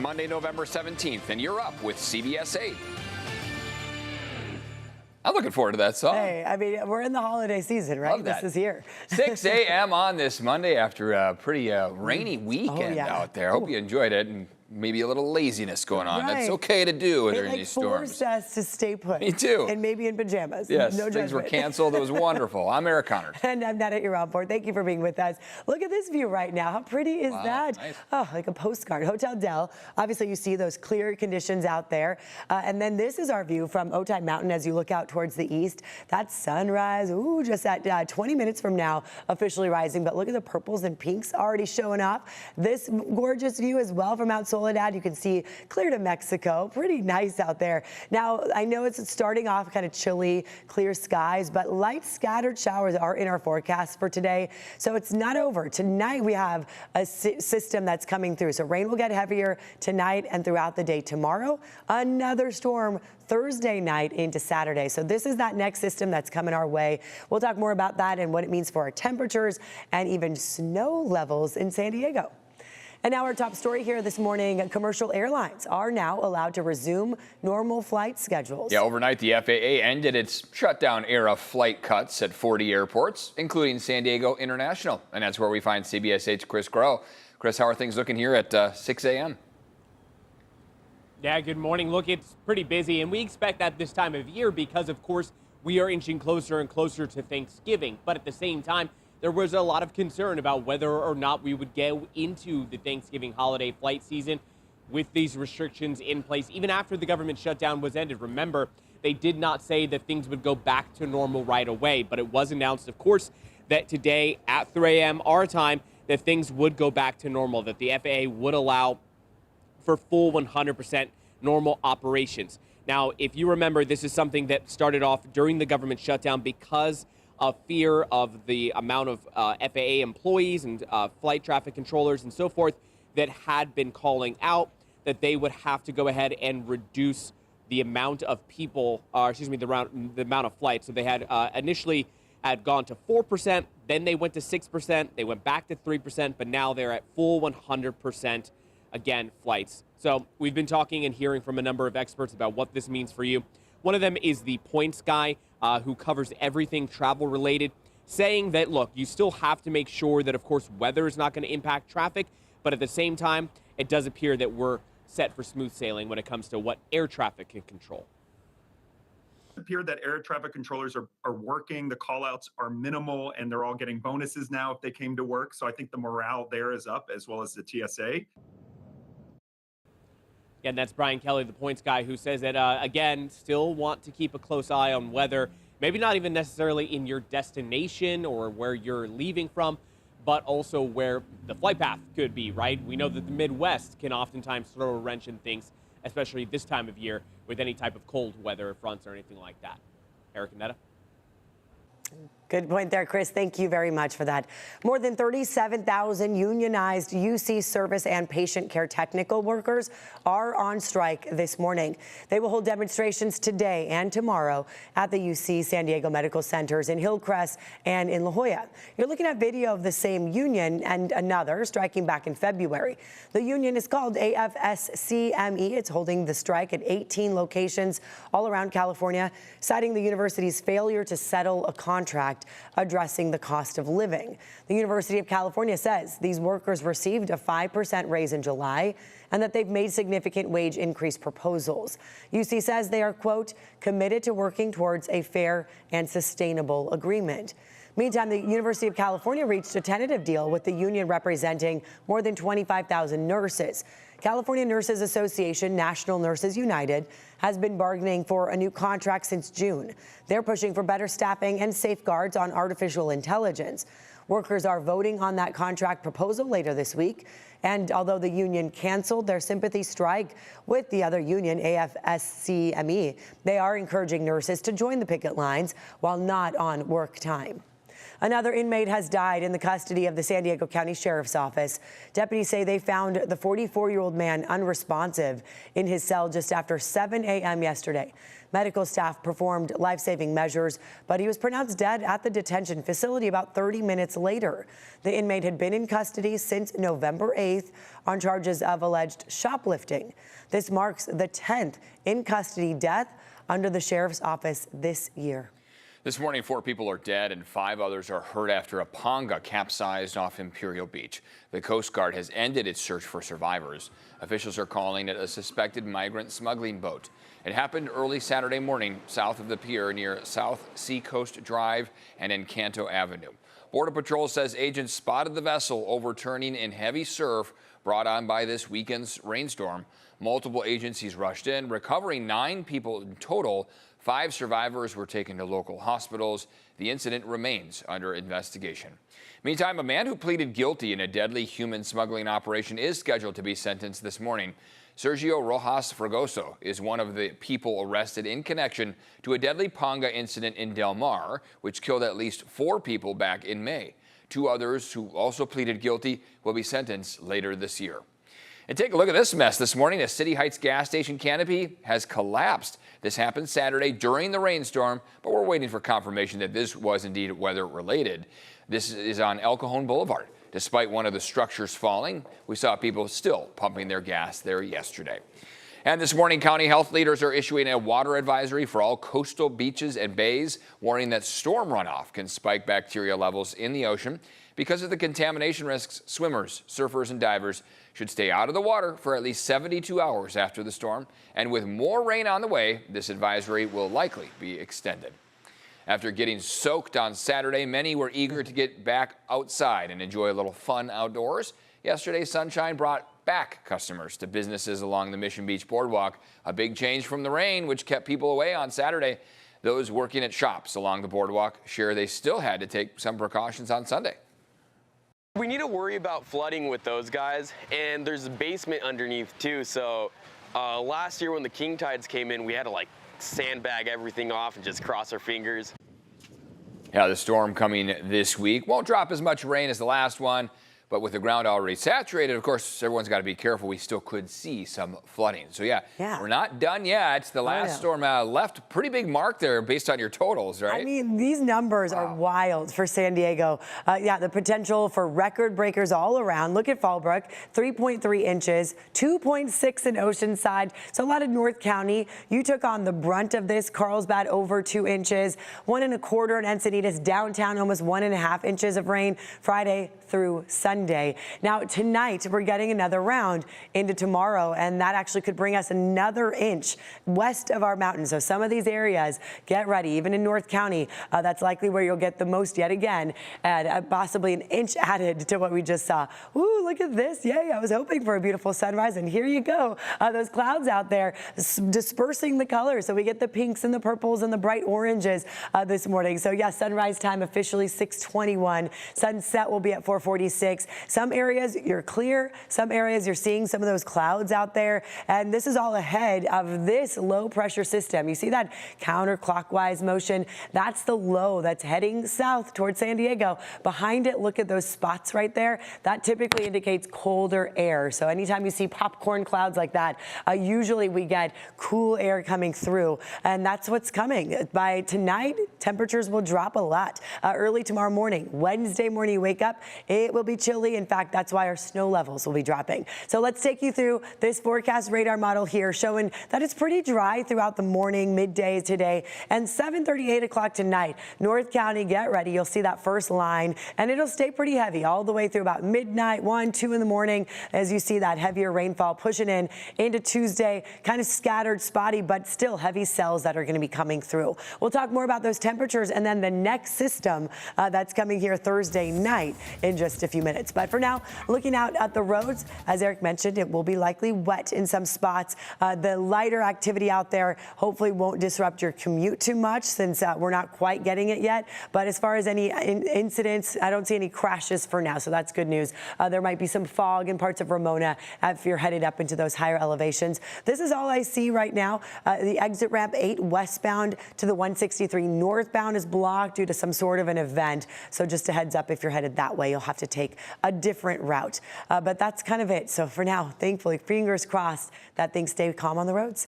Monday, November 17th, and you're up with CBS 8. I'm looking forward to that song. Hey, I mean, we're in the holiday season, right? Love that. This is here. 6 a.m. on this Monday after a pretty rainy weekend out there. Hope you enjoyed it, and maybe a little laziness going on. Right. That's okay to do during these storms. It forced us to stay put. Me too. And maybe in pajamas. Yes, no things were judgment. canceled. It was wonderful. I'm Eric Connors. And I'm Nada Iramport. Thank you for being with us. Look at this view right now. How pretty is that? Nice. Oh, like a postcard. Hotel Del. Obviously, you see those clear conditions out there. And then this is our view from Otay Mountain as you look out towards the east. That sunrise, ooh, just at 20 minutes from now, officially rising. But look at the purples and pinks already showing up. This gorgeous view as well from Mount Soledad. You can see clear to Mexico. Pretty nice out there. Now, I know it's starting off kind of chilly, clear skies, but light scattered showers are in our forecast for today. So it's not over. Tonight, we have a system that's coming through. So rain will get heavier tonight and throughout the day tomorrow. Another storm Thursday night into Saturday. So this is that next system that's coming our way. We'll talk more about that and what it means for our temperatures and even snow levels in San Diego. And now our top story here this morning, commercial airlines are now allowed to resume normal flight schedules. Yeah, overnight the FAA ended its shutdown era flight cuts at 40 airports, including San Diego International. And that's where we find CBS 8's Chris Groh. Chris, how are things looking here at 6 a.m.? Yeah, good morning. Look, it's pretty busy, and we expect that this time of year because, of course, we are inching closer and closer to Thanksgiving. But at the same time, there was a lot of concern about whether or not we would go into the Thanksgiving holiday flight season with these restrictions in place, even after the government shutdown was ended. Remember, they did not say that things would go back to normal right away, but it was announced, of course, that today at 3 a.m. our time, that things would go back to normal, that the FAA would allow for full 100% normal operations. Now, if you remember, this is something that started off during the government shutdown because of fear of the amount of FAA employees and flight traffic controllers and so forth that had been calling out that they would have to go ahead and reduce the amount of people, the amount of flights. So they had initially had gone to 4%, then they went to 6%, they went back to 3%, but now they're at full 100% again flights. So we've been talking and hearing from a number of experts about what this means for you. One of them is the points guy who covers everything travel related, saying that, look, you still have to make sure that, of course, weather is not going to impact traffic. But at the same time, it does appear that we're set for smooth sailing when it comes to what air traffic can control. It appeared that air traffic controllers are working. The call outs are minimal and they're all getting bonuses now if they came to work. So I think the morale there is up as well as the TSA. And that's Brian Kelly, the points guy, who says that, again, still want to keep a close eye on weather, maybe not even necessarily in your destination or where you're leaving from, but also where the flight path could be, right? We know that the Midwest can oftentimes throw a wrench in things, especially this time of year with any type of cold weather fronts or anything like that. Eric and Netta? Good point there, Chris. Thank you very much for that. More than 37,000 unionized UC service and patient care technical workers are on strike this morning. They will hold demonstrations today and tomorrow at the UC San Diego Medical Centers in Hillcrest and in La Jolla. You're looking at video of the same union and another striking back in February. The union is called AFSCME. It's holding the strike at 18 locations all around California, citing the university's failure to settle a contract addressing the cost of living. The University of California says these workers received a 5% raise in July and that they've made significant wage increase proposals. UC says they are, quote, committed to working towards a fair and sustainable agreement. Meantime, the University of California reached a tentative deal with the union representing more than 25,000 nurses. California Nurses Association, National Nurses United, has been bargaining for a new contract since June. They're pushing for better staffing and safeguards on artificial intelligence. Workers are voting on that contract proposal later this week. And although the union canceled their sympathy strike with the other union, AFSCME, they are encouraging nurses to join the picket lines while not on work time. Another inmate has died in the custody of the San Diego County Sheriff's Office. Deputies say they found the 44-year-old man unresponsive in his cell just after 7 a.m. yesterday. Medical staff performed life-saving measures, but he was pronounced dead at the detention facility about 30 minutes later. The inmate had been in custody since November 8th on charges of alleged shoplifting. This marks the 10th in-custody death under the sheriff's office this year. This morning, 4 people are dead and 5 others are hurt after a Ponga capsized off Imperial Beach. The Coast Guard has ended its search for survivors. Officials are calling it a suspected migrant smuggling boat. It happened early Saturday morning south of the pier near South Seacoast Drive and Encanto Avenue. Border Patrol says agents spotted the vessel overturning in heavy surf brought on by this weekend's rainstorm. Multiple agencies rushed in, recovering 9 people in total. 5 survivors were taken to local hospitals. The incident remains under investigation. Meantime, a man who pleaded guilty in a deadly human smuggling operation is scheduled to be sentenced this morning. Sergio Rojas Fragoso is one of the people arrested in connection to a deadly Ponga incident in Del Mar, which killed at least 4 people back in May. 2 others who also pleaded guilty will be sentenced later this year. And take a look at this mess this morning. A City Heights gas station canopy has collapsed. This happened Saturday during the rainstorm, but we're waiting for confirmation that this was indeed weather related. This is on El Cajon Boulevard. Despite one of the structures falling, we saw people still pumping their gas there yesterday. And this morning, county health leaders are issuing a water advisory for all coastal beaches and bays, warning that storm runoff can spike bacteria levels in the ocean. Because of the contamination risks, swimmers, surfers, and divers should stay out of the water for at least 72 hours after the storm. And with more rain on the way, this advisory will likely be extended. After getting soaked on Saturday, many were eager to get back outside and enjoy a little fun outdoors. Yesterday's sunshine brought back customers to businesses along the Mission Beach Boardwalk. A big change from the rain, which kept people away on Saturday. Those working at shops along the boardwalk share they still had to take some precautions on Sunday. We need to worry about flooding with those guys, and there's a basement underneath too. So last year when the king tides came in, we had to like sandbag everything off and just cross our fingers. Yeah, the storm coming this week won't drop as much rain as the last one, but with the ground already saturated, of course, everyone's got to be careful. We still could see some flooding. So yeah, we're not done yet. The last storm left a pretty big mark there based on your totals, right? I mean, these numbers are wild for San Diego. Yeah, the potential for record breakers all around. Look at Fallbrook, 3.3 inches, 2.6 in Oceanside. So a lot of North County. You took on the brunt of this. Carlsbad over 2 inches, 1 1/4 in Encinitas, downtown almost 1.5 inches of rain Friday through Sunday. Now tonight we're getting another round into tomorrow, and that actually could bring us another inch west of our mountains. So some of these areas, get ready. Even in North County, that's likely where you'll get the most yet again, and possibly an inch added to what we just saw. Ooh, look at this. Yay, I was hoping for a beautiful sunrise, and here you go. Those clouds out there dispersing the colors, so we get the pinks and the purples and the bright oranges this morning. So yeah, sunrise time officially 6:21. Sunset will be at 4:46. Some areas you're clear, some areas you're seeing some of those clouds out there, and this is all ahead of this low pressure system. You see that counterclockwise motion? That's the low that's heading south towards San Diego. Behind it, look at those spots right there. That typically indicates colder air. So anytime you see popcorn clouds like that, usually we get cool air coming through, and that's what's coming. By tonight, temperatures will drop a lot. Early tomorrow morning, Wednesday morning, you wake up, it will be chilly. In fact, that's why our snow levels will be dropping. So let's take you through this forecast radar model here, showing that it's pretty dry throughout the morning, midday today, and 7:30, 8 o'clock tonight. North County, get ready. You'll see that first line, and it'll stay pretty heavy all the way through about midnight, 1, 2 in the morning, as you see that heavier rainfall pushing in into Tuesday. Kind of scattered, spotty, but still heavy cells that are going to be coming through. We'll talk more about those temperatures and then the next system that's coming here Thursday night in just a few minutes. minutes. But for now, looking out at the roads, as Eric mentioned, it will be likely wet in some spots. The lighter activity out there hopefully won't disrupt your commute too much since we're not quite getting it yet. But as far as any incidents, I don't see any crashes for now, so that's good news. There might be some fog in parts of Ramona if you're headed up into those higher elevations. This is all I see right now. The exit ramp 8 westbound to the 163 northbound is blocked due to some sort of an event. So just a heads up, if you're headed that way, you'll have to take a different route. But that's kind of it. So for now, thankfully, fingers crossed that things stay calm on the roads.